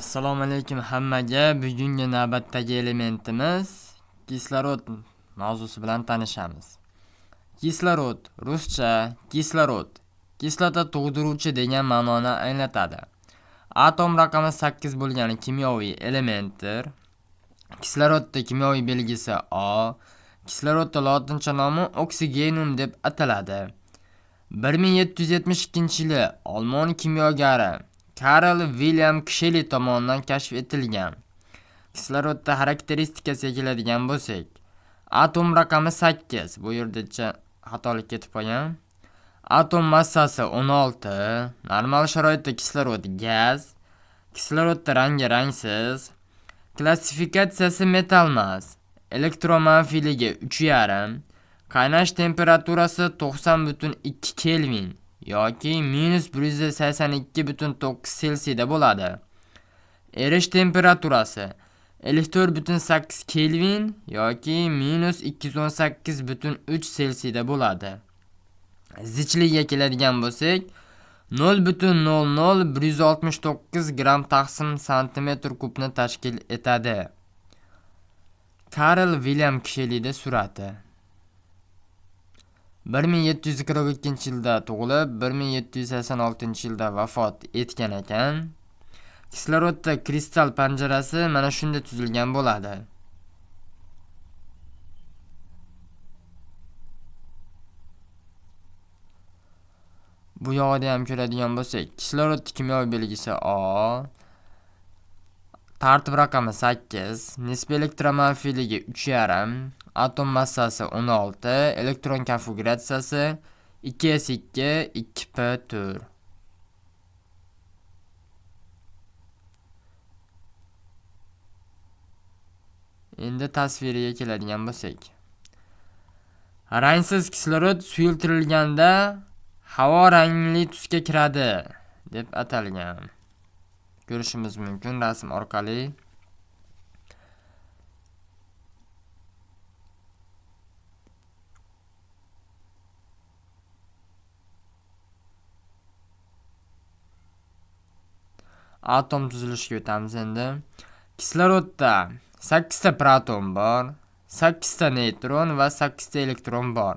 Assalomu alaykum hammaga. Bugungi navbatdagi elementimiz kislorod mavzusi bilan tanishamiz. Kislorod ruscha kislorod kislota tug'diruvchi degan ma'noni anglatadi. Atom raqami 8 bo'lgan kimyoviy elementdir. Kislorodning kimyoviy belgisi O. Kislorodning lotincha nomi oksigenum deb ataladi. 1772-yili Olmon kimyogari Karl William Ksheli tomonidan kashf etilgan. Kislorodda xarakteristikasiga keladigan bo'lsak, atom raqami 8. Bu yerda xatolik ketib qolgan. Atom massasi 16. Normal sharoitda kislorod gaz. Kislorodda rangi rangsiz. Klassifikatsiyasi metallmas. Elektromanfiyligi 3,5. Qaynash temperaturasi 90,2 Kelvin yoki -182,9 Selsiyda bo'ladi. Erish temperaturasi 54,8 Kelvin yoki -218,3 Selsiyda bo'ladi. Zichligiga keladigan bo'lsak, 0,00169 gram taqsim santimetr kubni tashkil etadi. Karl William Kshelida surati 1742-yilda tug'ilib, 1786-yilda vafot etgan ekan. Kislorodda kristal panjarasi mana shunday tuzilgan bo'ladi. Bu yoqda ham ko'radigan bo'lsak, kislorod kimyoviy belgisi O. Tartib raqami 8, nisbiy elektromanfiyligi 3,5, atom massasi 16, elektron konfiguratsiyasi 2s2 2p4. Endi tasviriga keladigan bo'lsak, rangsiz kislorod suyultirilganda havo rangli tusga kiradi deb atalgan. Ko'rishimiz mumkin rasm orqali. Atom tuzilishiga o'tamiz endi. Kislorodda 8 ta proton bor, 8 ta neytron va 8 ta elektron bor.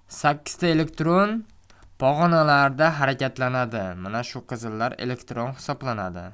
8 ta elektron pog'onalarda harakatlanadi. Mana shu qizillar elektron hisoblanadi.